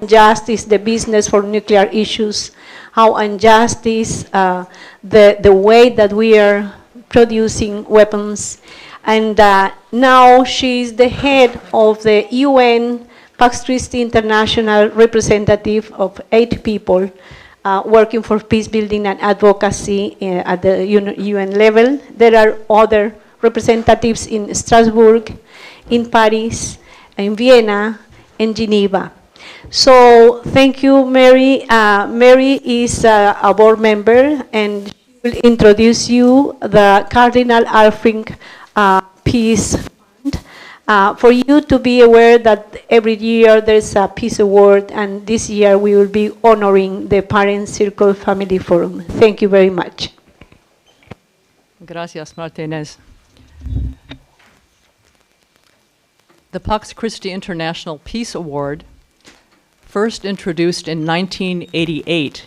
unjust is the business for nuclear issues, how unjust is the way that we are producing weapons. And now she's the head of the UN Pax Christi International representative of 8 people working for peace building and advocacy at the UN level. There are other representatives in Strasbourg, in Paris, in Vienna, and Geneva. So thank you, Mary. Mary is a board member, and she will introduce you the Cardinal Alfring Peace Fund. For you to be aware that every year there's a Peace Award, and this year we will be honoring the Parent Circle Family Forum. Thank you very much. Gracias, Martinez. The Pax Christi International Peace Award, first introduced in 1988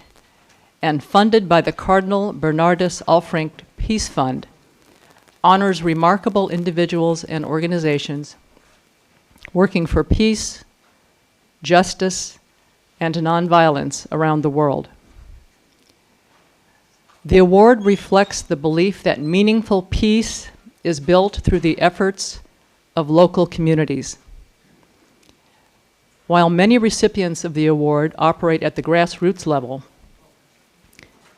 and funded by the Cardinal Bernardus Alfring Peace Fund, honors remarkable individuals and organizations working for peace, justice, and nonviolence around the world. The award reflects the belief that meaningful peace is built through the efforts of local communities. While many recipients of the award operate at the grassroots level,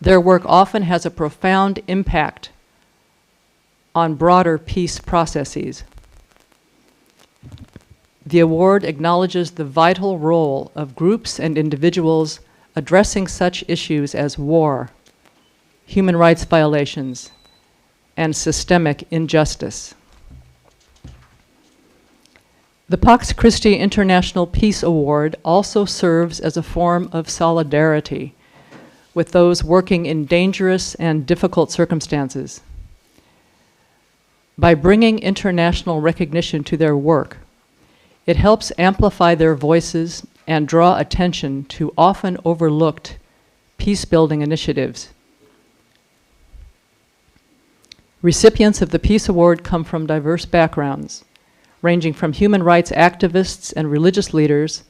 their work often has a profound impact on broader peace processes. The award acknowledges the vital role of groups and individuals addressing such issues as war, human rights violations, and systemic injustice. The Pax Christi International Peace Award also serves as a form of solidarity with those working in dangerous and difficult circumstances. By bringing international recognition to their work, it helps amplify their voices and draw attention to often overlooked peace-building initiatives. Recipients of the Peace Award come from diverse backgrounds, ranging from human rights activists and religious leaders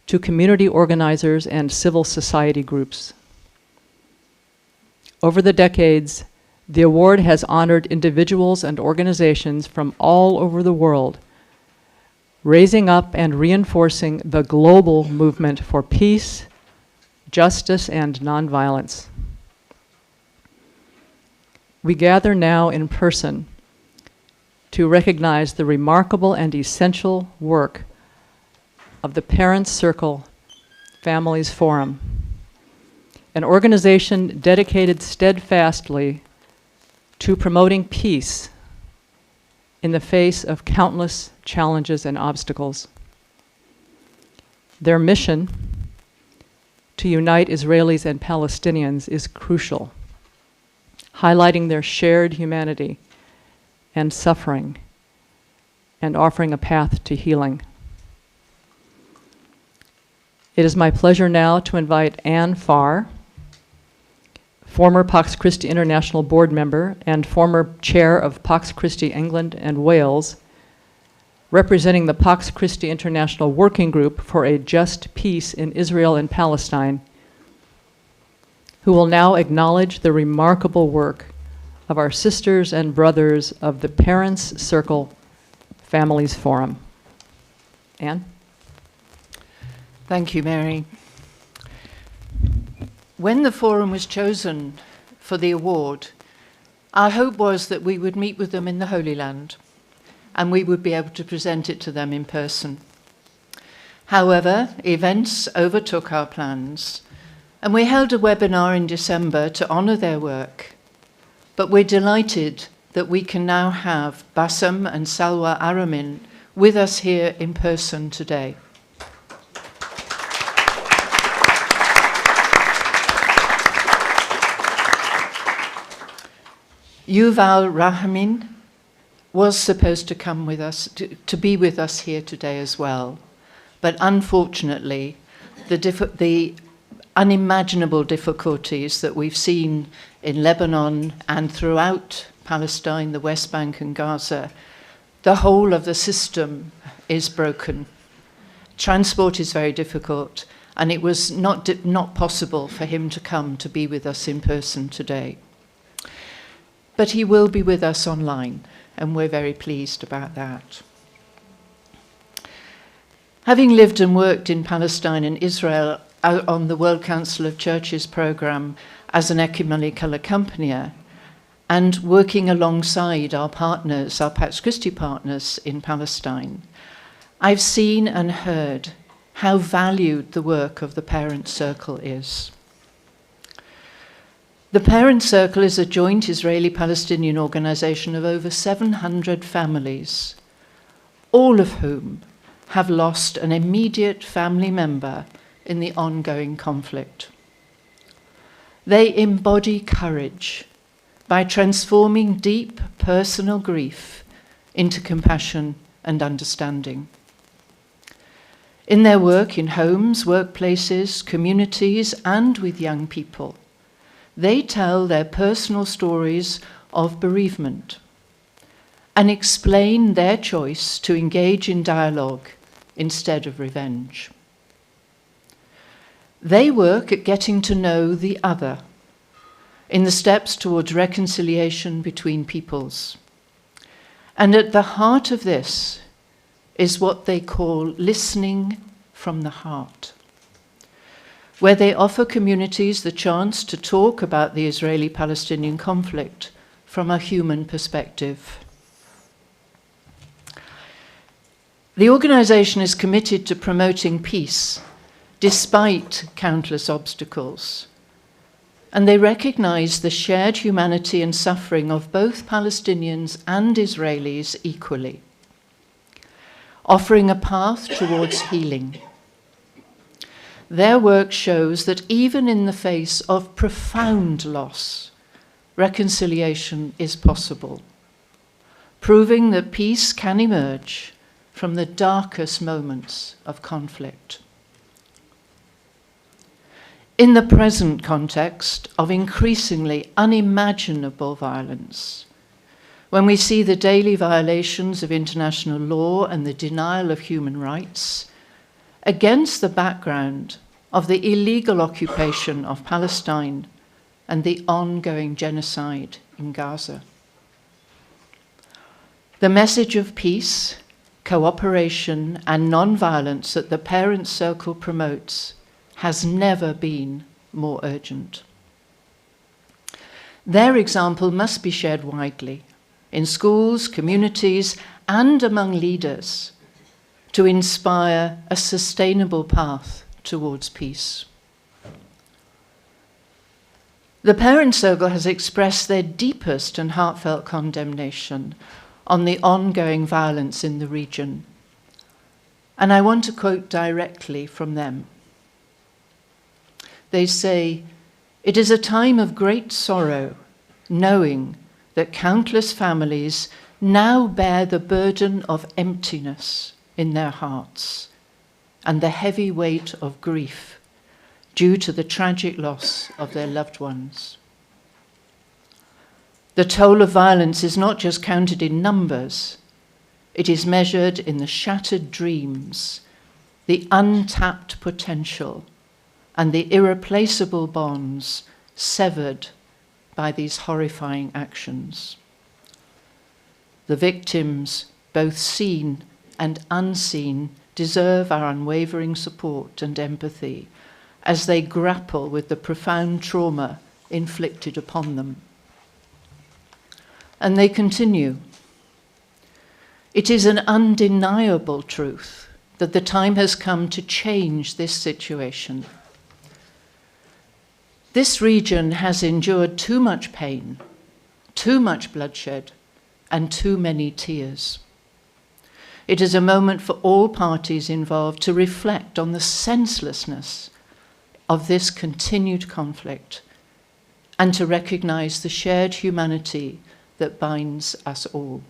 to community organizers and civil society groups. Over the decades, the award has honored individuals and organizations from all over the world, raising up and reinforcing the global movement for peace, justice, and nonviolence. We gather now in person to recognize the remarkable and essential work of the Parents Circle Families Forum, an organization dedicated steadfastly to promoting peace in the face of countless challenges and obstacles. Their mission to unite Israelis and Palestinians is crucial, highlighting their shared humanity and suffering, and offering a path to healing. It is my pleasure now to invite Anne Farr, former Pax Christi International Board member and former chair of Pax Christi England and Wales, representing the Pax Christi International Working Group for a Just Peace in Israel and Palestine, who will now acknowledge the remarkable work of our sisters and brothers of the Parents Circle Families Forum. Anne? Thank you, Mary. When the forum was chosen for the award, our hope was that we would meet with them in the Holy Land and we would be able to present it to them in person. However, events overtook our plans, and we held a webinar in December to honour their work. But we're delighted that we can now have Bassam and Salwa Aramin with us here in person today. Yuval Rahamim was supposed to come with us, to be with us here today as well. But unfortunately, the unimaginable difficulties that we've seen in Lebanon and throughout Palestine, the West Bank and Gaza, the whole of the system is broken. Transport is very difficult, and it was not possible for him to come to be with us in person today. But he will be with us online, and we're very pleased about that. Having lived and worked in Palestine and Israel on the World Council of Churches programme as an ecumenical accompanier, and working alongside our partners, our Pax Christi partners in Palestine, I've seen and heard how valued the work of the Parent Circle is. The Parent Circle is a joint Israeli-Palestinian organisation of over 700 families, all of whom have lost an immediate family member in the ongoing conflict. They embody courage by transforming deep personal grief into compassion and understanding. In their work in homes, workplaces, communities, and with young people, they tell their personal stories of bereavement and explain their choice to engage in dialogue instead of revenge. They work at getting to know the other in the steps towards reconciliation between peoples. And at the heart of this is what they call listening from the heart, where they offer communities the chance to talk about the Israeli-Palestinian conflict from a human perspective. The organisation is committed to promoting peace despite countless obstacles, and they recognise the shared humanity and suffering of both Palestinians and Israelis equally, offering a path towards healing. Their work shows that even in the face of profound loss, reconciliation is possible, proving that peace can emerge from the darkest moments of conflict. In the present context of increasingly unimaginable violence, when we see the daily violations of international law and the denial of human rights, against the background of the illegal occupation of Palestine and the ongoing genocide in Gaza. The message of peace, cooperation, and non-violence that the Parent Circle promotes has never been more urgent. Their example must be shared widely in schools, communities, and among leaders to inspire a sustainable path towards peace. The Parent Circle has expressed their deepest and heartfelt condemnation on the ongoing violence in the region, and I want to quote directly from them. They say, "It is a time of great sorrow, knowing that countless families now bear the burden of emptiness in their hearts and the heavy weight of grief due to the tragic loss of their loved ones. The toll of violence is not just counted in numbers, it is measured in the shattered dreams, the untapped potential, and the irreplaceable bonds severed by these horrifying actions. The victims, both seen and unseen, deserve our unwavering support and empathy as they grapple with the profound trauma inflicted upon them." And they continue, "It is an undeniable truth that the time has come to change this situation. This region has endured too much pain, too much bloodshed, and too many tears. It is a moment for all parties involved to reflect on the senselessness of this continued conflict and to recognize the shared humanity that binds us all.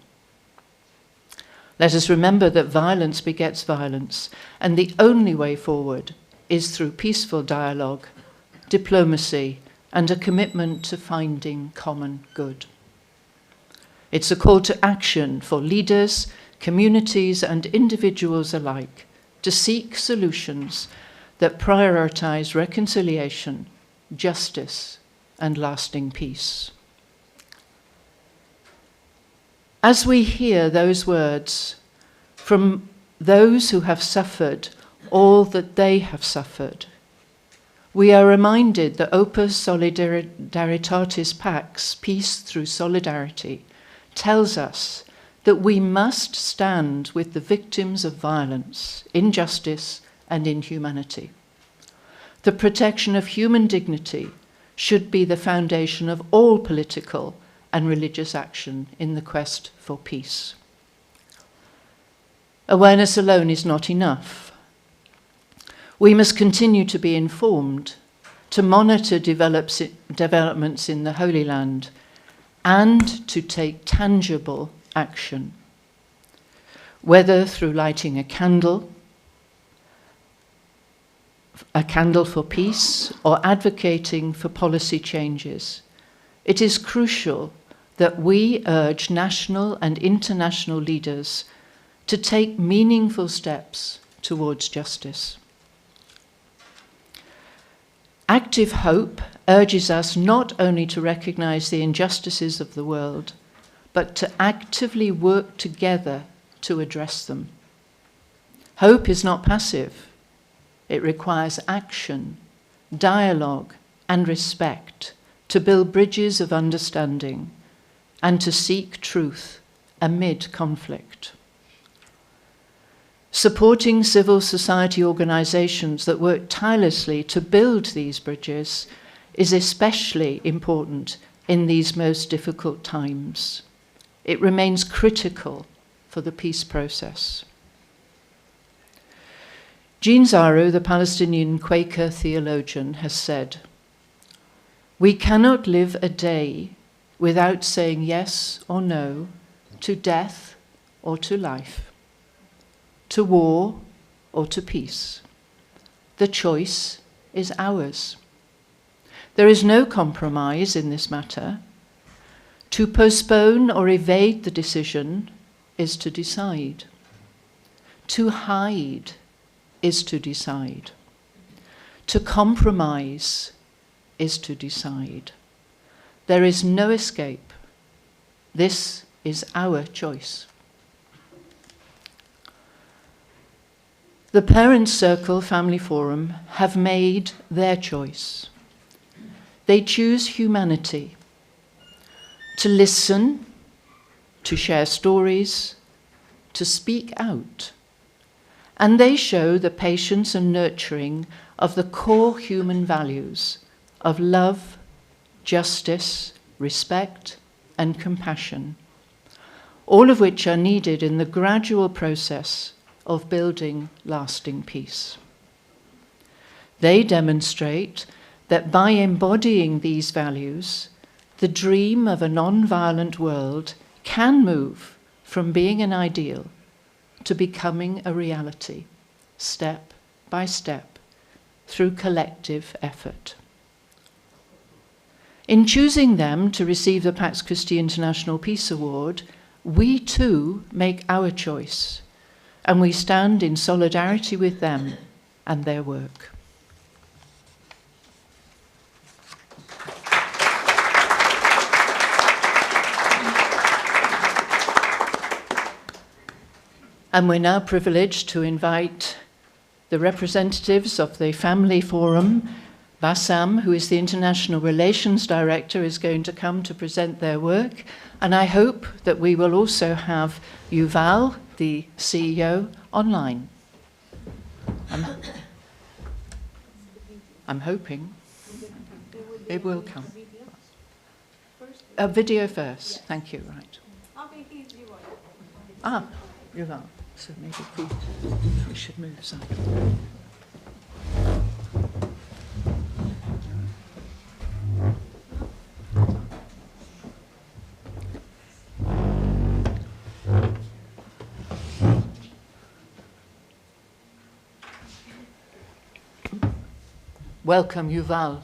Let us remember that violence begets violence, and the only way forward is through peaceful dialogue, diplomacy, and a commitment to finding common good. It's a call to action for leaders, communities, and individuals alike to seek solutions that prioritize reconciliation, justice, and lasting peace. As we hear those words from those who have suffered all that they have suffered, we are reminded that Opus Solidaritatis Pax, peace through solidarity, tells us that we must stand with the victims of violence, injustice, and inhumanity. The protection of human dignity should be the foundation of all political and religious action in the quest for peace. Awareness alone is not enough. We must continue to be informed, to monitor developments in the Holy Land, and to take tangible action, whether through lighting a candle for peace, or advocating for policy changes. It is crucial that we urge national and international leaders to take meaningful steps towards justice. Active hope urges us not only to recognize the injustices of the world, but to actively work together to address them. Hope is not passive. It requires action, dialogue, and respect to build bridges of understanding and to seek truth amid conflict. Supporting civil society organizations that work tirelessly to build these bridges is especially important in these most difficult times. It remains critical for the peace process. Jean Zaru, the Palestinian Quaker theologian, has said, "We cannot live a day without saying yes or no to death or to life, to war or to peace. The choice is ours. There is no compromise in this matter. To postpone or evade the decision is to decide. To hide is to decide. To compromise is to decide. There is no escape. This is our choice." The Parents Circle Family Forum have made their choice. They choose humanity, to listen, to share stories, to speak out. And they show the patience and nurturing of the core human values of love, justice, respect, and compassion, all of which are needed in the gradual process of building lasting peace. They demonstrate that by embodying these values, the dream of a non-violent world can move from being an ideal to becoming a reality, step by step, through collective effort. In choosing them to receive the Pax Christi International Peace Award, we too make our choice, and we stand in solidarity with them and their work. And we're now privileged to invite the representatives of the Family Forum. Bassam, who is the International Relations Director, is going to come to present their work. And I hope that we will also have Yuval, the CEO, online. I'm hoping it will come. A video first. Thank you, right. Ah, Yuval. So maybe we should move aside. Welcome, Yuval.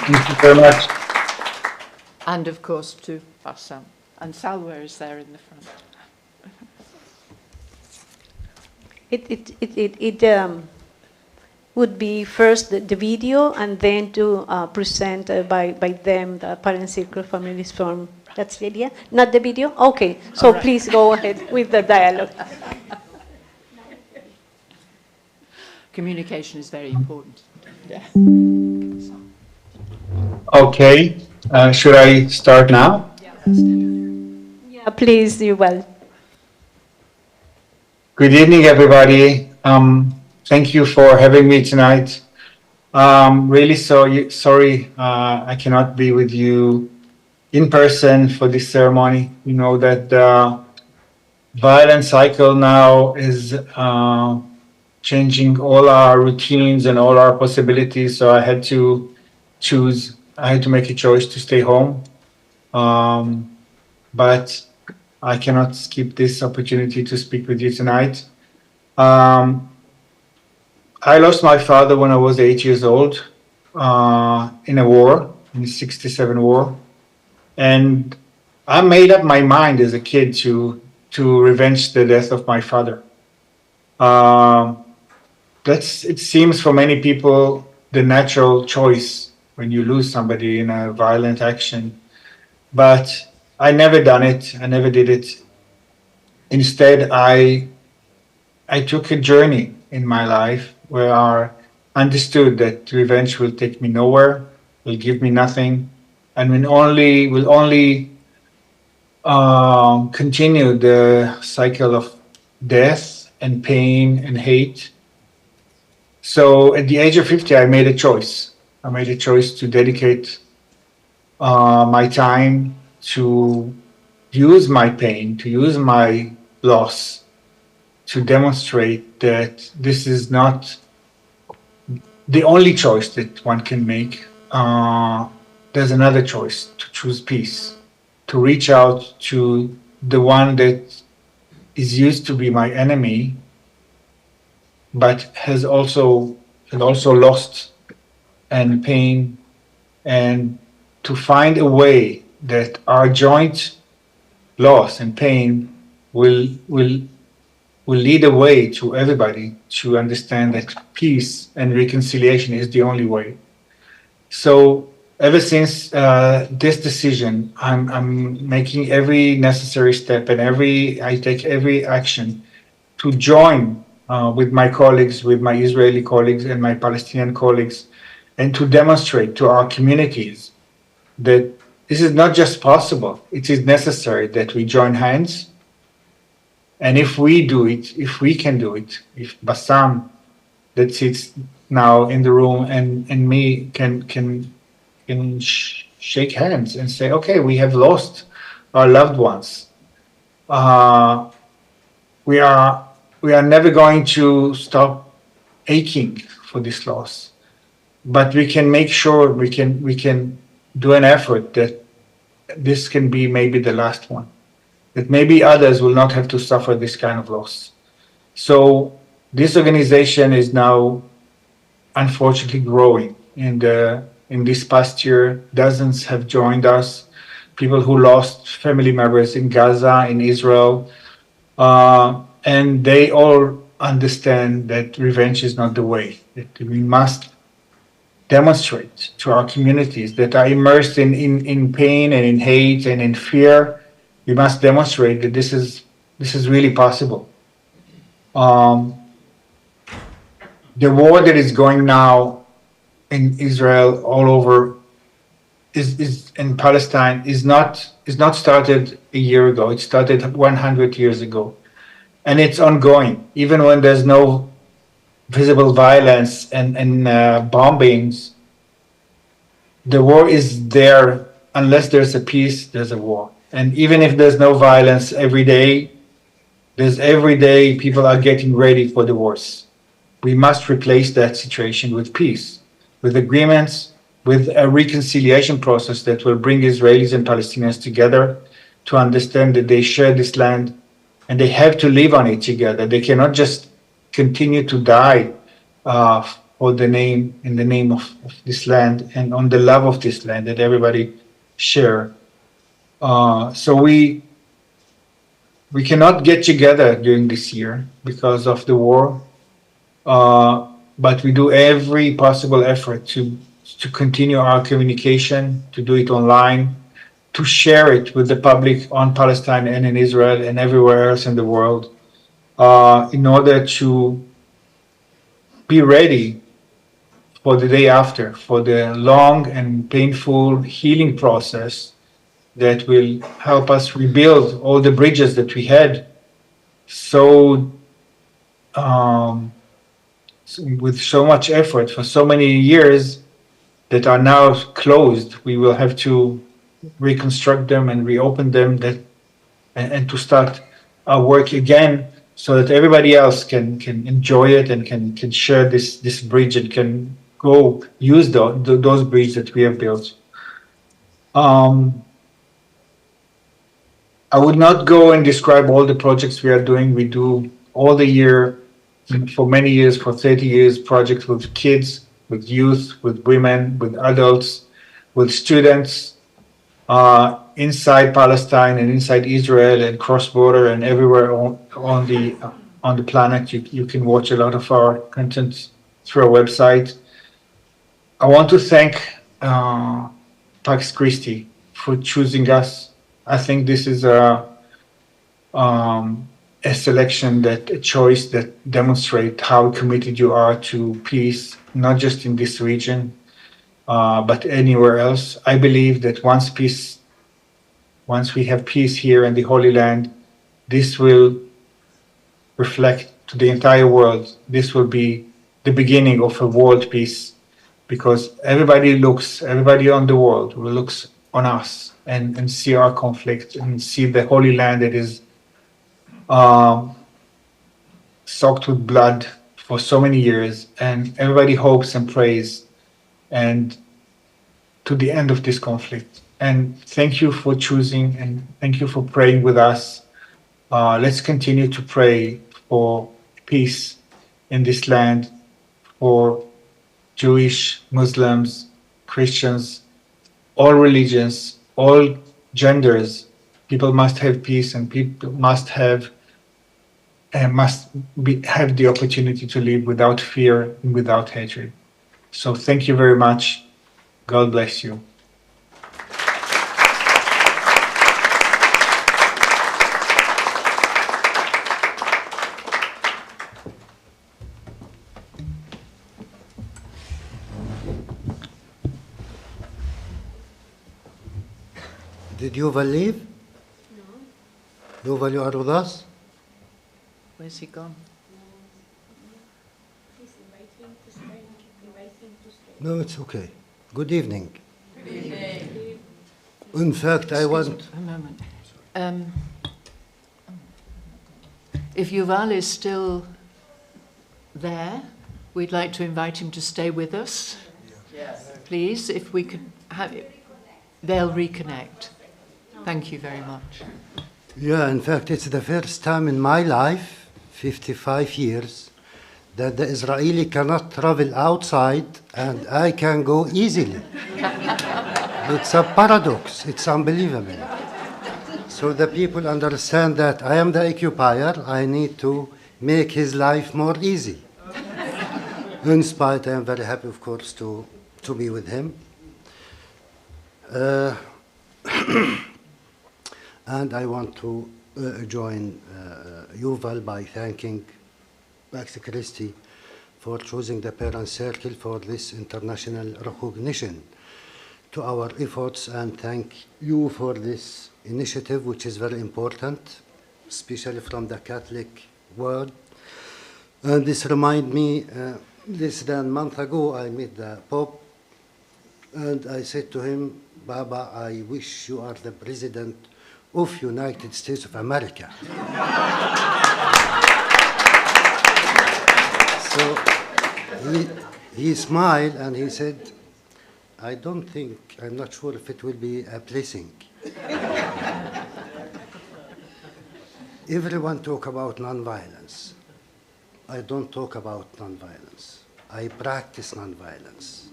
Thank you very much. And of course to Bassam. And Salwa is there in the front. it would be first the video and then to present by them the Parent Circle Families Forum. That's the idea? Not the video? Okay, so right. please go ahead with the dialogue. Communication is very important. Yeah. Okay, should I start now? Yeah, please, Yuval. Good evening, everybody. Thank you for having me tonight. Really sorry I cannot be with you in person for this ceremony. You know that the violent cycle now is changing all our routines and all our possibilities. So I had to make a choice to stay home. But I cannot skip this opportunity to speak with you tonight. I lost my father when I was 8 years old in a war, in the '67 war. And I made up my mind as a kid to revenge the death of my father. It seems for many people the natural choice when you lose somebody in a violent action. But I never done it. I never did it. Instead, I took a journey in my life where I understood that revenge will take me nowhere, will give me nothing, and will only continue the cycle of death and pain and hate. So at the age of 50, I made a choice. I made a choice to dedicate my time to use my pain, to use my loss, to demonstrate that this is not the only choice that one can make. There's another choice, to choose peace, to reach out to the one that is used to be my enemy, but has also lost and pain, and to find a way that our joint loss and pain will lead a way to everybody to understand that peace and reconciliation is the only way. So ever since this decision, I'm making every necessary step and I take every action to join with my colleagues, with my Israeli colleagues and my Palestinian colleagues, and to demonstrate to our communities that this is not just possible, it is necessary that we join hands. And if we do it, if we can do it, if Bassam that sits now in the room and me can shake hands and say, okay, we have lost our loved ones. We are never going to stop aching for this loss, but we can make sure we can do an effort that this can be maybe the last one, that maybe others will not have to suffer this kind of loss. So this organization is now unfortunately growing. In this past year, dozens have joined us, people who lost family members in Gaza, in Israel, and they all understand that revenge is not the way, that we must demonstrate to our communities that are immersed in pain and in hate and in fear. We must demonstrate that this is really possible. The war that is going now in Israel all over is in Palestine is not started a year ago. It started 100 years ago, and it's ongoing. Even when there's no visible violence and bombings, the war is there. Unless there's a peace, there's a war. And even if there's no violence every day people are getting ready for the wars. We must replace that situation with peace, with agreements, with a reconciliation process that will bring Israelis and Palestinians together to understand that they share this land and they have to live on it together. They cannot just continue to die in the name of this land and on the love of this land that everybody share. So we we cannot get together during this year because of the war, but we do every possible effort to continue our communication, to do it online, to share it with the public on Palestine and in Israel and everywhere else in the world, in order to be ready for the day after, for the long and painful healing process that will help us rebuild all the bridges that we had so with so much effort for so many years that are now closed. We will have to reconstruct them and reopen them and to start our work again so that everybody else can enjoy it and can share this bridge and can go use those bridges that we have built. I would not go and describe all the projects we are doing. We do all the year, for many years, for 30 years, projects with kids, with youth, with women, with adults, with students, inside Palestine and inside Israel and cross-border and everywhere on the planet. You can watch a lot of our content through our website. I want to thank Pax Christi for choosing us. I think this is a selection, a choice that demonstrates how committed you are to peace, not just in this region, but anywhere else. I believe that once we have peace here in the Holy Land, this will reflect to the entire world. This will be the beginning of a world peace, because everybody on the world looks on us and see our conflict and see the Holy Land that is soaked with blood for so many years, and everybody hopes and prays and to the end of this conflict. And thank you for choosing, and thank you for praying with us. Let's continue to pray for peace in this land, for Jewish, Muslims, Christians, all religions, all genders. People must have peace, and people must have the opportunity to live without fear and without hatred. So thank you very much. God bless you. Did Yuval leave? No. Yuval, you are with us? Where's he gone? No, it's okay. Good evening. Good evening. In fact, I want... A moment. If Yuval is still there, we'd like to invite him to stay with us. Yes. Please, if we could have it. They'll reconnect. Thank you very much. Yeah, in fact, it's the first time in my life, 55 years, that the Israeli cannot travel outside and I can go easily. It's a paradox. It's unbelievable. So the people understand that I am the occupier. I need to make his life more easy. In spite, I am very happy, of course, to be with him. And I want to join Yuval by thanking Pax Christi for choosing the Parent Circle for this international recognition to our efforts, and thank you for this initiative, which is very important, especially from the Catholic world. And this reminds me, less than a month ago, I met the Pope, and I said to him, Baba, I wish you are the President of United States of America. So he smiled and he said, I'm not sure if it will be a blessing. Everyone talk about nonviolence. I don't talk about nonviolence. I practice nonviolence.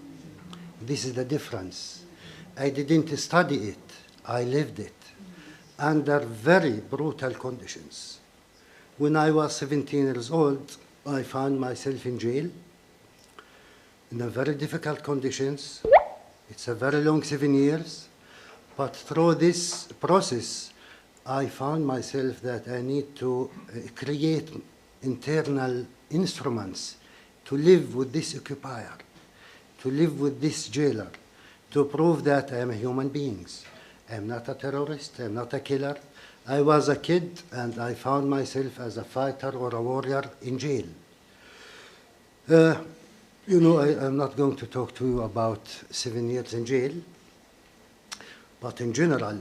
This is the difference. I didn't study it. I lived it. under very brutal conditions. When I was 17 years old, I found myself in jail in a very difficult conditions. It's a very long 7 years, but through this process, I found myself that I need to create internal instruments to live with this occupier, to live with this jailer, to prove that I am a human being. I'm not a terrorist, I'm not a killer. I was a kid and I found myself as a fighter or a warrior in jail. You know, I'm not going to talk to you about 7 years in jail, but in general,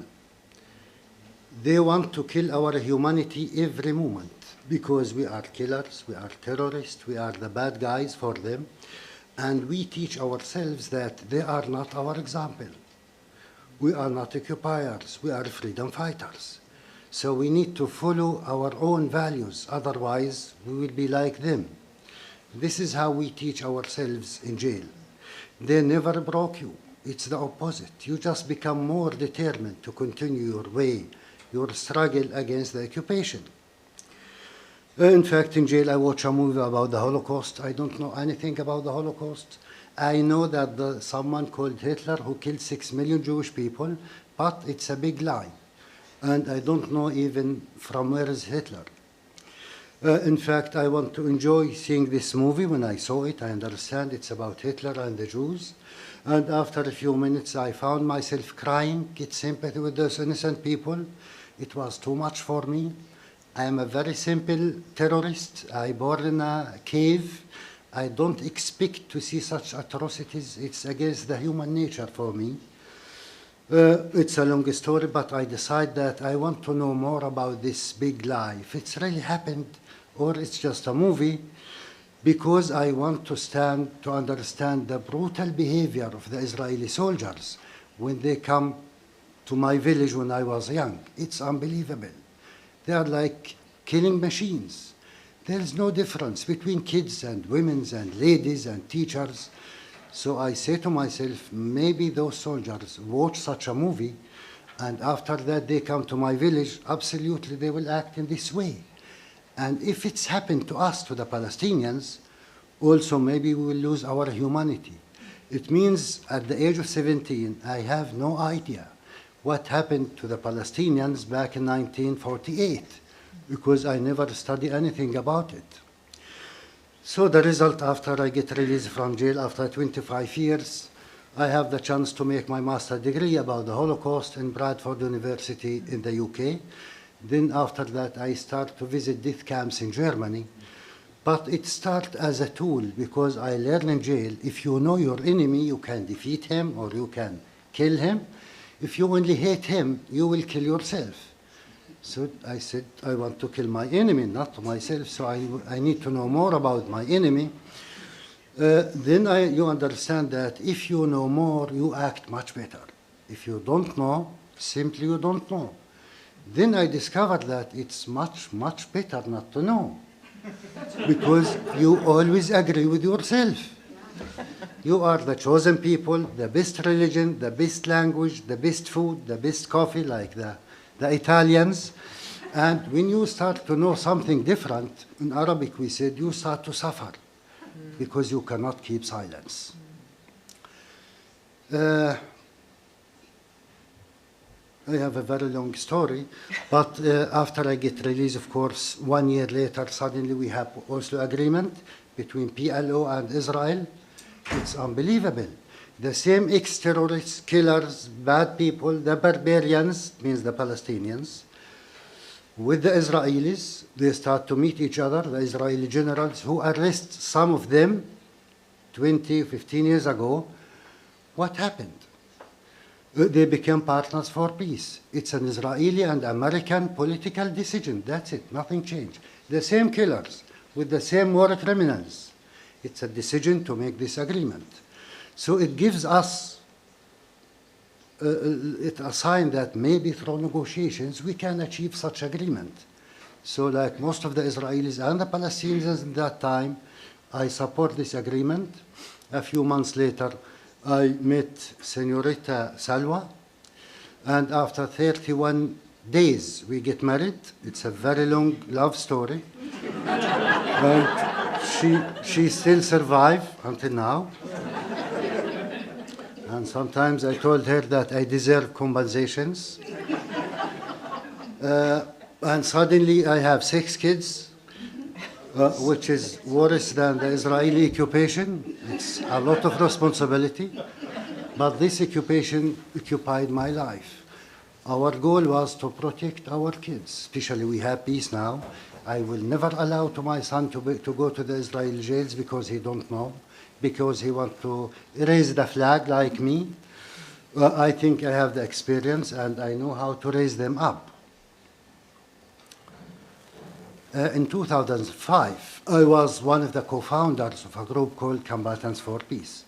they want to kill our humanity every moment because we are killers, we are terrorists, we are the bad guys for them, and we teach ourselves that they are not our example. We are not occupiers, we are freedom fighters. So we need to follow our own values, otherwise we will be like them. This is how we teach ourselves in jail. They never broke you. It's the opposite. You just become more determined to continue your way, your struggle against the occupation. In fact, in jail, I watch a movie about the Holocaust. I don't know anything about the Holocaust. I know that someone called Hitler who killed 6 million Jewish people, but it's a big lie. And I don't know even from where is Hitler. In fact, I want to enjoy seeing this movie. When I saw it, I understand it's about Hitler and the Jews. And after a few minutes, I found myself crying, get sympathy with those innocent people. It was too much for me. I am a very simple terrorist. I born in a cave. I don't expect to see such atrocities. It's against the human nature for me. It's a long story, but I decide that I want to know more about this big lie. If it's really happened or it's just a movie, because I want to understand the brutal behavior of the Israeli soldiers when they come to my village when I was young. It's unbelievable. They are like killing machines. There's no difference between kids and women and ladies and teachers. So I say to myself, maybe those soldiers watch such a movie, and after that they come to my village, absolutely they will act in this way. And if it's happened to us, to the Palestinians, also maybe we will lose our humanity. It means at the age of 17, I have no idea what happened to the Palestinians back in 1948, because I never studied anything about it. So the result, after I get released from jail after 25 years, I have the chance to make my master's degree about the Holocaust in Bradford University in the UK. Then after that, I start to visit death camps in Germany. But it started as a tool, because I learned in jail, if you know your enemy, you can defeat him or you can kill him. If you only hate him, you will kill yourself. So I said, I want to kill my enemy, not myself, so I need to know more about my enemy. Then you understand that if you know more, you act much better. If you don't know, simply you don't know. Then I discovered that it's much, much better not to know, because you always agree with yourself. You are the chosen people, the best religion, the best language, the best food, the best coffee, like the Italians. And when you start to know something different, in Arabic we said, you start to suffer because you cannot keep silence. I have a very long story, but after I get released, of course, 1 year later, suddenly we have also agreement between PLO and Israel. It's unbelievable. The same ex-terrorists, killers, bad people, the barbarians, means the Palestinians, with the Israelis, they start to meet each other, the Israeli generals who arrest some of them 20, 15 years ago. What happened? They became partners for peace. It's an Israeli and American political decision. That's it. Nothing changed. The same killers with the same war criminals. It's a decision to make this agreement. So it gives us a sign that maybe through negotiations we can achieve such agreement. So like most of the Israelis and the Palestinians at that time, I support this agreement. A few months later, I met Senorita Salwa, and after 31 days we get married. It's a very long love story. And she still survives until now. And sometimes I told her that I deserve compensations. And suddenly I have 6 kids, which is worse than the Israeli occupation. It's a lot of responsibility. But this occupation occupied my life. Our goal was to protect our kids, especially we have peace now. I will never allow to my son to go to the Israeli jails because he don't know, because he want to raise the flag like me. I think I have the experience and I know how to raise them up. In 2005, I was one of the co-founders of a group called Combatants for Peace,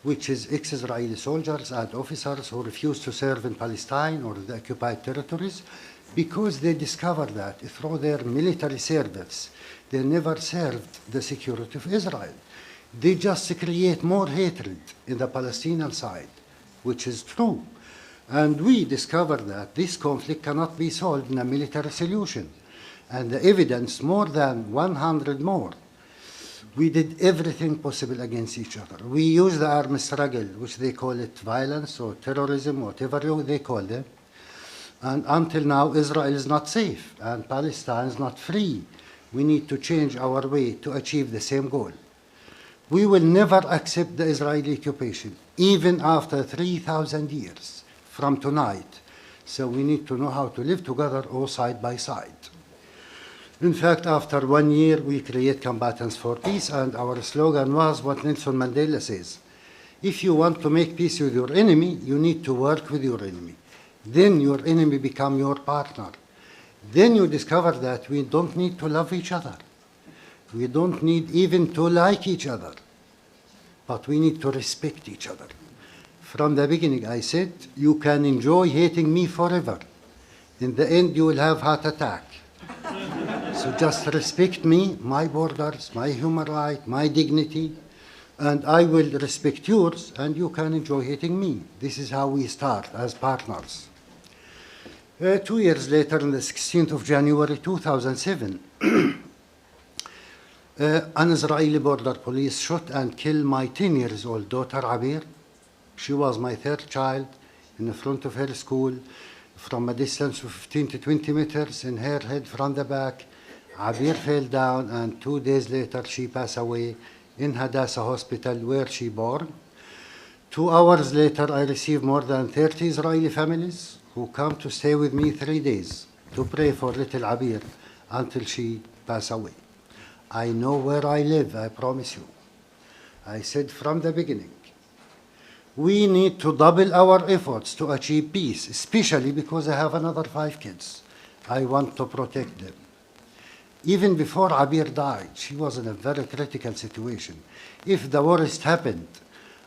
which is ex-Israeli soldiers and officers who refuse to serve in Palestine or the occupied territories because they discovered that through their military service, they never served the security of Israel. They just create more hatred in the Palestinian side, which is true. And we discovered that this conflict cannot be solved in a military solution. And the evidence, more than 100 more, we did everything possible against each other. We used the armed struggle, which they call it violence or terrorism, whatever they call it. And until now, Israel is not safe and Palestine is not free. We need to change our way to achieve the same goal. We will never accept the Israeli occupation, even after 3,000 years from tonight. So we need to know how to live together all side by side. In fact, after 1 year, we create Combatants for Peace, and our slogan was what Nelson Mandela says. If you want to make peace with your enemy, you need to work with your enemy. Then your enemy become your partner. Then you discover that we don't need to love each other. We don't need even to like each other. But we need to respect each other. From the beginning, I said, you can enjoy hating me forever. In the end, you will have heart attack. So just respect me, my borders, my human right, my dignity, and I will respect yours, and you can enjoy hating me. This is how we start as partners. 2 years later, on the 16th of January 2007, an Israeli border police shot and killed my 10-year-old daughter, Abir. She was my 3rd child in the front of her school, from a distance of 15 to 20 meters in her head from the back. Abir fell down, and 2 days later she passed away in Hadassah Hospital, where she born. 2 hours later, I received more than 30 Israeli families who come to stay with me 3 days to pray for little Abir until she passed away. I know where I live, I promise you. I said from the beginning, we need to double our efforts to achieve peace, especially because I have another 5 kids. I want to protect them. Even before Abir died, she was in a very critical situation. If the worst happened,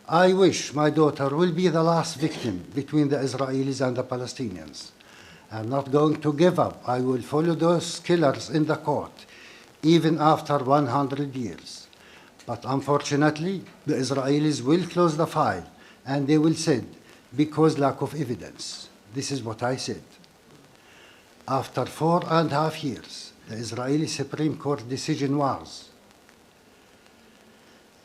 I wish my daughter will be the last victim between the Israelis and the Palestinians. I'm not going to give up. I will follow those killers in the court, even after 100 years. But unfortunately, the Israelis will close the file, and they will say, because lack of evidence. This is what I said. After 4.5 years, the Israeli Supreme Court decision was,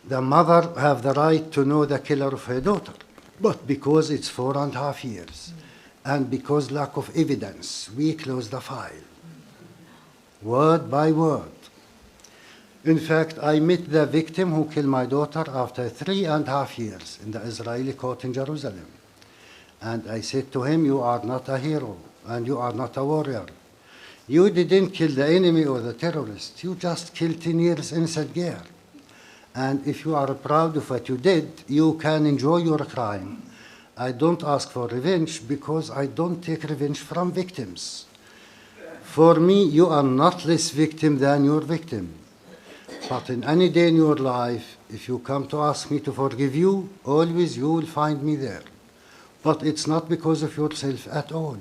the mother have the right to know the killer of her daughter, but because it's 4.5 years, and because lack of evidence, we close the file, word by word. In fact, I met the victim who killed my daughter after 3.5 years in the Israeli court in Jerusalem. And I said to him, you are not a hero, and you are not a warrior. You didn't kill the enemy or the terrorist. You just killed 10 years innocent girl. And if you are proud of what you did, you can enjoy your crime. I don't ask for revenge because I don't take revenge from victims. For me, you are not less victim than your victim. But in any day in your life, if you come to ask me to forgive you, always you will find me there. But it's not because of yourself at all.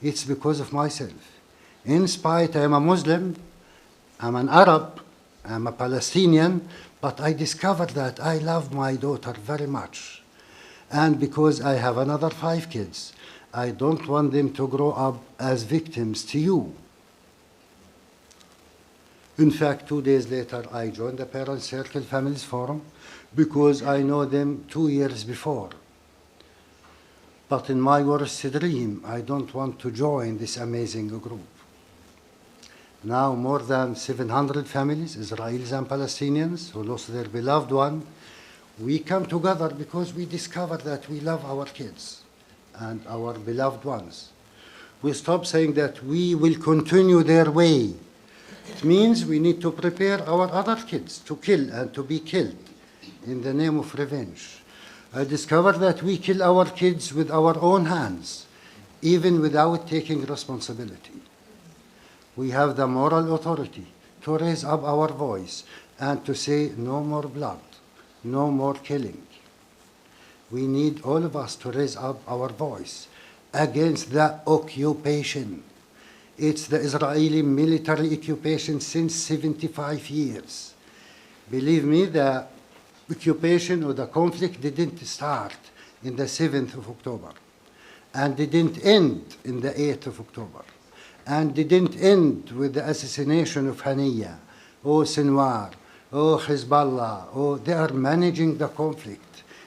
It's because of myself. In spite, I'm a Muslim, I'm an Arab, I'm a Palestinian, but I discovered that I love my daughter very much. And because I have another 5 kids, I don't want them to grow up as victims to you. In fact, 2 days later, I joined the Parent Circle Families Forum because I know them 2 years before. But in my worst dream, I don't want to join this amazing group. Now more than 700 families, Israelis and Palestinians, who lost their beloved one, we come together because we discovered that we love our kids and our beloved ones. We stop saying that we will continue their way. It means we need to prepare our other kids to kill and to be killed in the name of revenge. I discovered that we kill our kids with our own hands, even without taking responsibility. We have the moral authority to raise up our voice and to say no more blood, no more killing. We need all of us to raise up our voice against the occupation. It's the Israeli military occupation since 75 years. Believe me, the occupation or the conflict didn't start in the 7th of October and didn't end in the 8th of October and didn't end with the assassination of Haniya or Sinwar or Hezbollah or they are managing the conflict.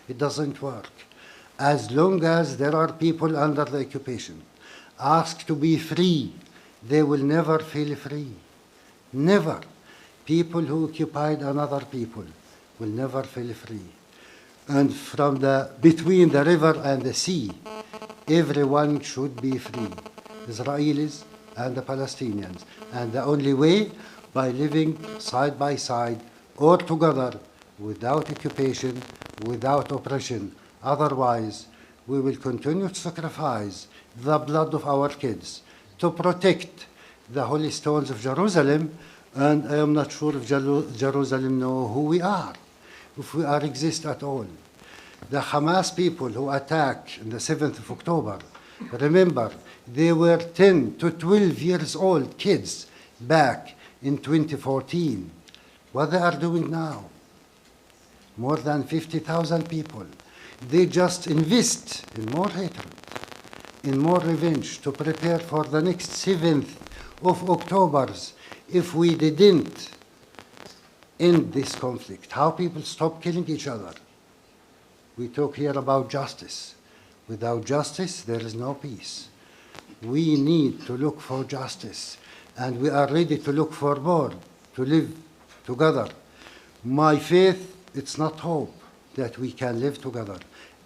It doesn't work. As long as there are people under the occupation asked to be free, they will never feel free. Never. People who occupied another people will never feel free. And from between the river and the sea, everyone should be free. Israelis and the Palestinians. And the only way, by living side by side or together without occupation, without oppression. Otherwise, we will continue to sacrifice the blood of our kids to protect the holy stones of Jerusalem, and I am not sure if Jerusalem know who we are, if we are exist at all. The Hamas people who attacked on the 7th of October, remember, they were 10 to 12 years old kids back in 2014. What they are doing now? More than 50,000 people. They just invest in more hatred, in more revenge to prepare for the next 7th of October if we didn't end this conflict. How people stop killing each other. We talk here about justice. Without justice, there is no peace. We need to look for justice, and we are ready to look for more, to live together. My faith, it's not hope that we can live together,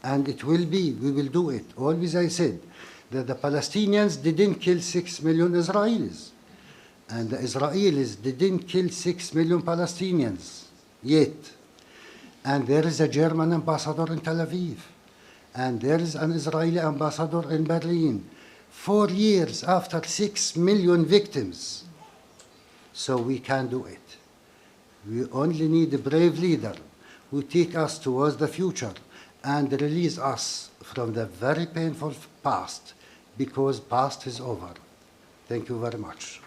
and it will be, we will do it. Always I said that the Palestinians didn't kill 6 million Israelis, and the Israelis didn't kill 6 million Palestinians yet. And there is a German ambassador in Tel Aviv, and there is an Israeli ambassador in Berlin, 4 years after 6 million victims. So we can do it. We only need a brave leader who take us towards the future and release us from the very painful past, because past is over. Thank you very much.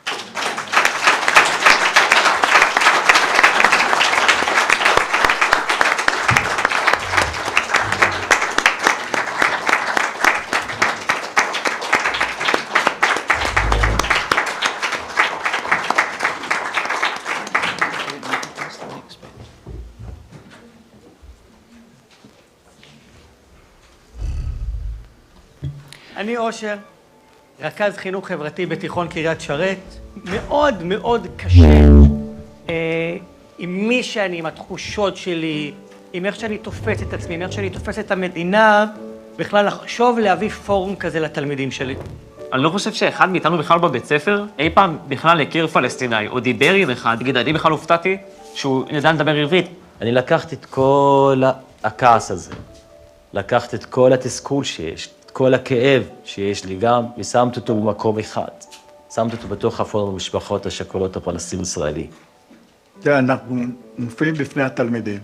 אני אושר, רכז חינוך חברתי בתיכון קריית שרת, מאוד מאוד קשה עם מי שאני, עם התחושות שלי, עם איך שאני תופס את עצמי, עם איך שאני תופס את המדינה, בכלל לחשוב להביא פורום כזה לתלמידים שלי. אני לא חושב שאחד מאיתנו בכלל בבית ספר אי פעם בכלל הכיר פלסטיני, או דיבר עם אחד, תגיד, אני בכלל הופתעתי שהוא ידע לדבר עברית. אני לקחתי את כל הכעס הזה, לקחתי את כל התסכול שיש, כל הכאב שיש לי גם, ושמתי אותו במקום אחד. שמתי אותו בתוך הפורום המשפחות השכולות הפלסטין-ישראלי. תראה, אנחנו מופיעים בפני התלמידים,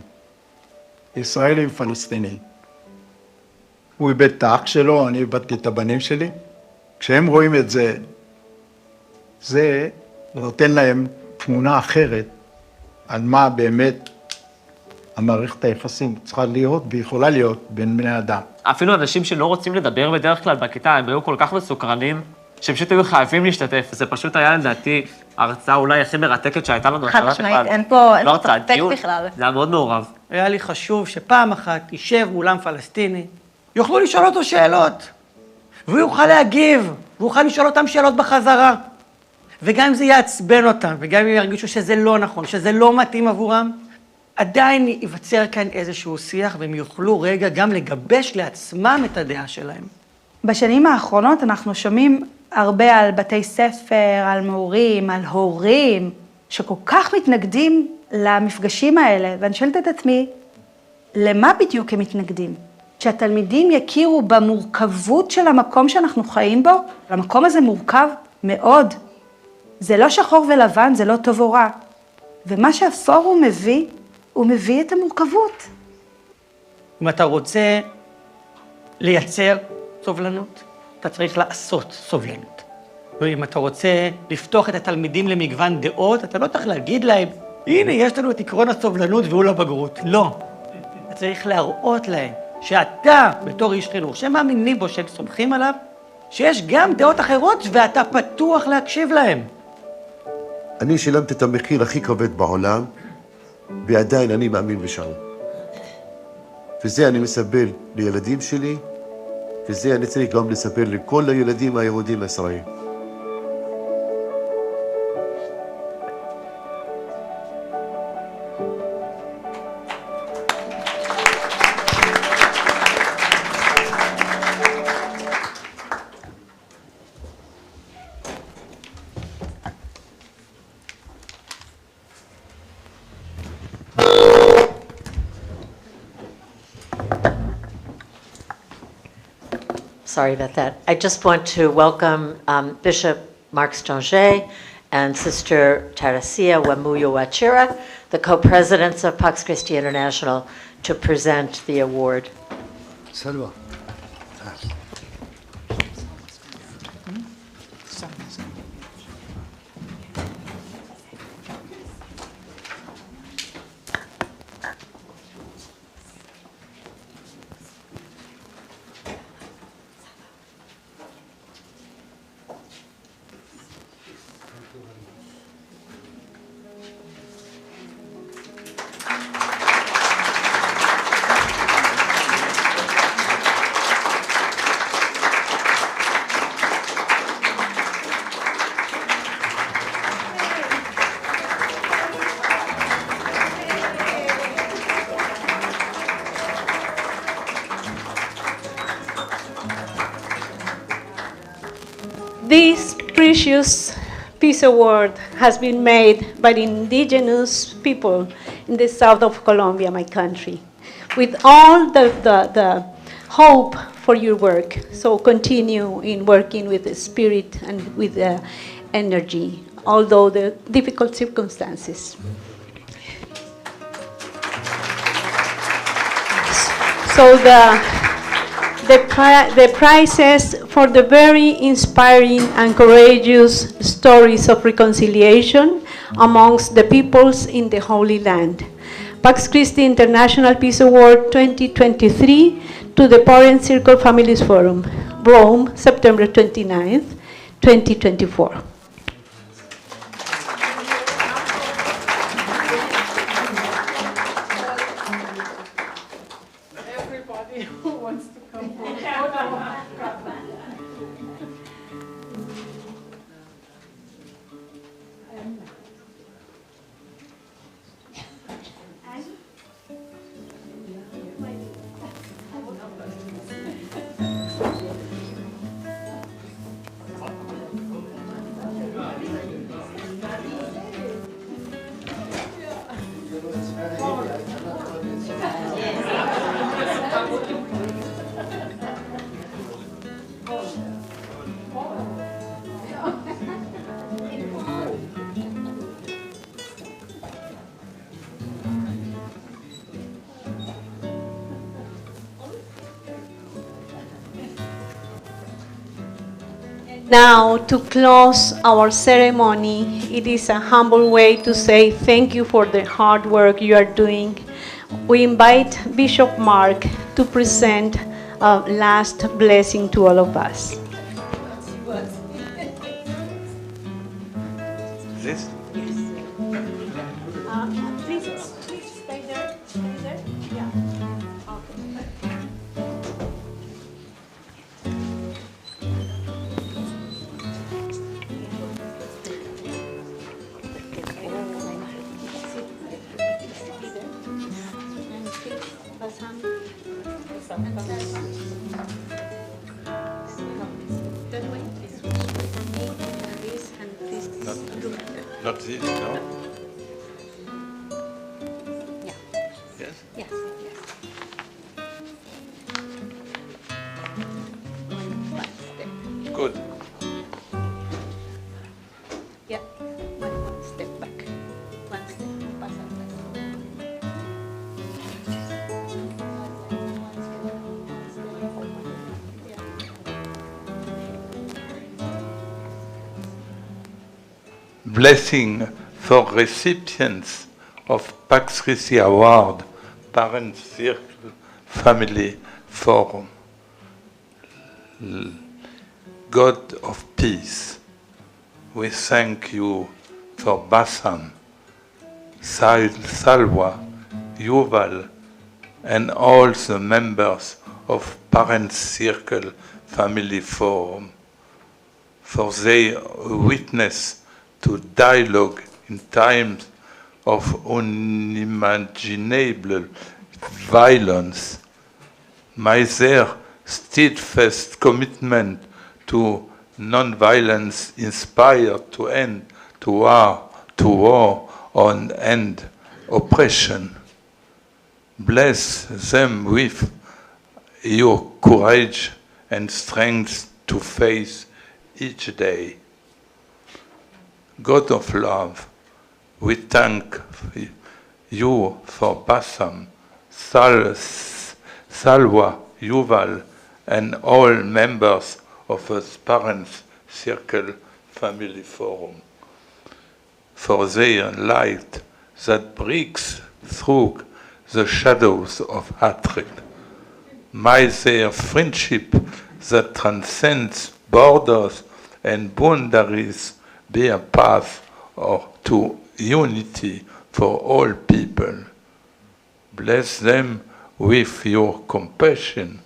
ישראלים פלסטינים. הוא איבד את האח שלו, אני איבדתי את הבנים שלי. כשהם רואים את זה, זה נותן להם תמונה אחרת על מה באמת המערכת היחסים צריכה להיות ויכולה להיות בין בני אדם. אפילו אנשים שלא רוצים לדבר בדרך כלל בכיתה, הם היו כל כך מסוקרנים, שהם פשוט היו חייבים להשתתף. זה פשוט היה לדעתי ההרצאה אולי הכי מרתקת שהייתה לנו. חד משמעית, אין פה ספק בכלל. זה היה מאוד מעורב. היה לי חשוב שפעם אחת יישב מולם פלסטיני, יוכלו לשאול אותו שאלות, והוא יוכל להגיב, והוא יוכל לשאול אותם שאלות בחזרה. וגם אם זה יעצבן אותם, וגם אם ירגישו שזה לא נכון, שזה לא מתאים עבורם, עדיין ייווצר כאן איזשהו שיח, והם יוכלו רגע גם לגבש לעצמם את הדעה שלהם. בשנים האחרונות אנחנו שומעים הרבה על בתי ספר, על מורים, על הורים, שכל כך מתנגדים למפגשים האלה, ואני שואלת את עצמי, למה בדיוק הם מתנגדים? שהתלמידים יכירו במורכבות של המקום שאנחנו חיים בו, המקום הזה מורכב מאוד. זה לא שחור ולבן, זה לא טוב או רע. ומה שהפורום מביא, הוא מביא את המורכבות. אם אתה רוצה לייצר סובלנות, אתה צריך לעשות סובלנות. ואם אתה רוצה לפתוח את התלמידים למגוון דעות, אתה לא צריך להגיד להם, הנה, יש לנו את עקרון הסובלנות והוא לבגרות. לא. אתה צריך להראות להם שאתה, בתור איש חינוך, שהם מאמינים בו, שהם סומכים עליו, שיש גם דעות אחרות ואתה פתוח להקשיב להם. אני שילמתי את המחיר הכי כבד בעולם, ועדיין אני מאמין בשלום. וזה אני מספר לילדים שלי, וזה אני צריך גם לספר לכל הילדים היהודים בישראל. Sorry about that. I just want to welcome Bishop Mark Stanger and Sister Tarasia Wamuyo Wachira, the co-presidents of Pax Christi International, to present the award. Salwa. This precious peace award has been made by the indigenous people in the south of Colombia, my country, with all the hope for your work. So continue in working with the spirit and with the energy, although the difficult circumstances. So the prizes for the very inspiring and courageous stories of reconciliation amongst the peoples in the Holy Land. Pax Christi International Peace Award 2023 to the Parent Circle Families Forum, Rome, September 29th, 2024. Everybody who wants to come forward. Now, to close our ceremony, it is a humble way to say thank you for the hard work you are doing we invite Bishop Mark to present a last blessing to all of us. This? Please stay there. Stay there. Yeah. Not this, no? Yeah. Yes? Yes. Yes. One step. Good. Yeah. One step back. One step. Blessing for recipients of Pax Christi Award, Parent Circle Family Forum. God of peace, we thank you for Bassam, Salwa, Yuval, and all the members of Parent Circle Family Forum for their witness to dialogue in times of unimaginable violence. May their steadfast commitment to nonviolence inspire to end to war and end oppression. Bless them with your courage and strength to face each day. God of love, we thank you for Bassam, Salwa, Yuval, and all members of the Parents Circle Family Forum, for their light that breaks through the shadows of hatred. May their friendship that transcends borders and boundaries be a path to unity for all people. Bless them with your compassion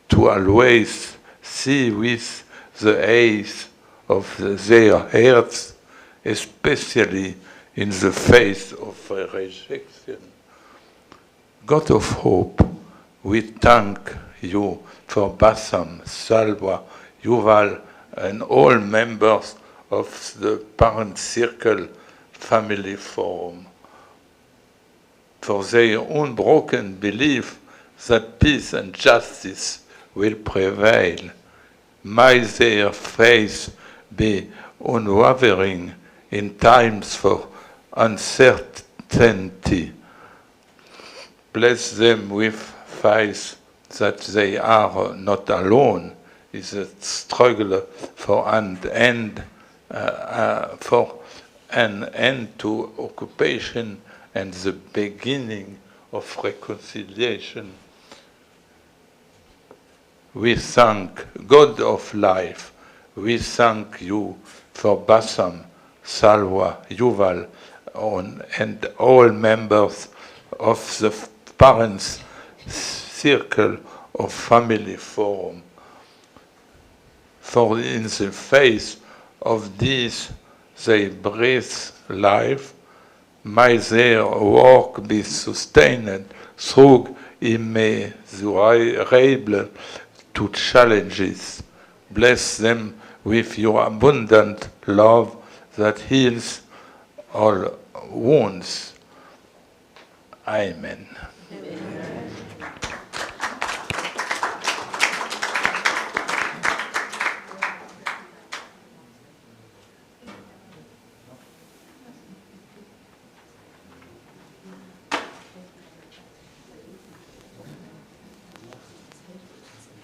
to always see with the eyes of their hearts, especially in the face of rejection. God of hope, we thank you for Bassam, Salwa, Yuval, and all members of the Parent Circle Family Forum, for their unbroken belief that peace and justice will prevail. May their faith be unwavering in times for uncertainty. Bless them with faith that they are not alone in the struggle for an end to occupation and the beginning of reconciliation. We thank God of life. We thank you for Bassam, Salwa, Yuval, and all members of the Parents Circle of Family Forum. For in the face of this, they breathe life. May their work be sustained through immeasurable to challenges. Bless them with your abundant love that heals all wounds. Amen.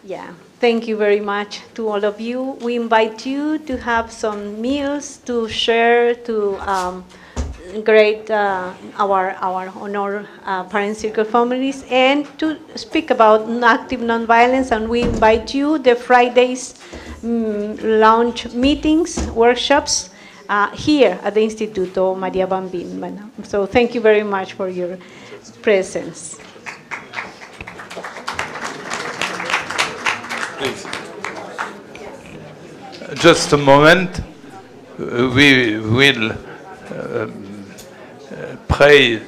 Yeah, thank you very much to all of you. We invite you to have some meals, to share, to great our honor parent circle families, and to speak about active nonviolence. And we invite you the Fridays launch meetings, workshops here at the Instituto Maria Bambina. So thank you very much for your presence. Please. Just a moment. We will pray,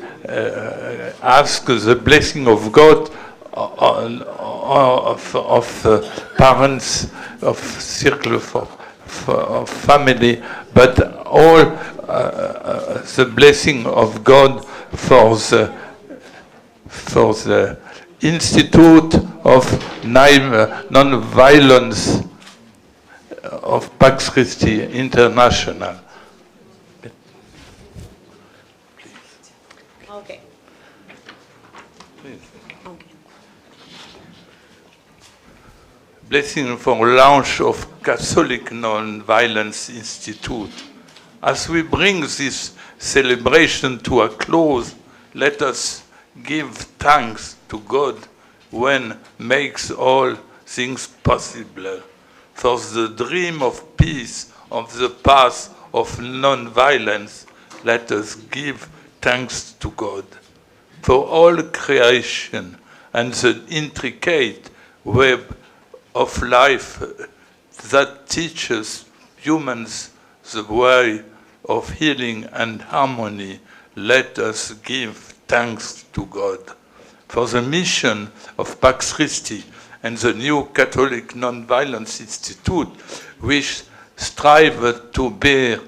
ask the blessing of God of parents, of circle of family, but all the blessing of God for the Institute of Nonviolence of Pax Christi International. Okay. Please. Okay. Blessing for launch of Catholic Nonviolence Institute. As we bring this celebration to a close, let us give thanks to God when makes all things possible. For the dream of peace, of the path of non-violence, let us give thanks to God. For all creation and the intricate web of life that teaches humans the way of healing and harmony, let us give thanks to God. For the mission of Pax Christi and the new Catholic Nonviolence Institute, which strive to bear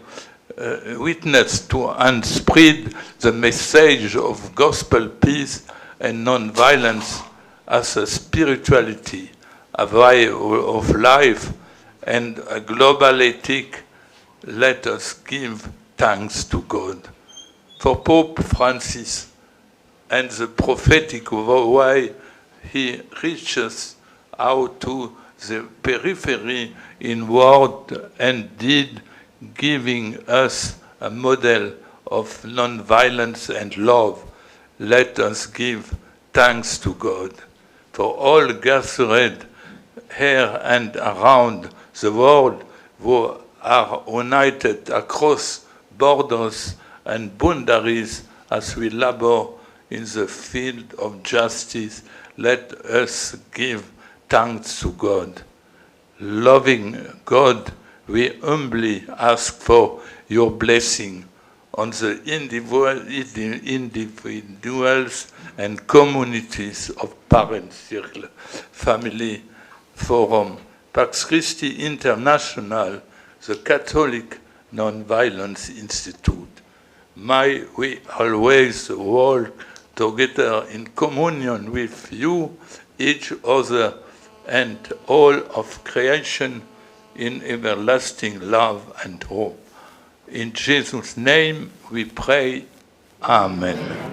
witness to and spread the message of gospel peace and nonviolence as a spirituality, a way of life, and a global ethic, let us give thanks to God. For Pope Francis and the prophetic way he reaches out to the periphery in word and deed, giving us a model of non-violence and love, let us give thanks to God. For all gathered here and around the world who are united across borders and boundaries as we labor in the field of justice, let us give thanks to God. Loving God, we humbly ask for your blessing on the individuals and communities of parent circle, family, forum, Pax Christi International, the Catholic Nonviolence Institute. May we always walk together in communion with you, each other, and all of creation in everlasting love and hope. In Jesus' name we pray. Amen.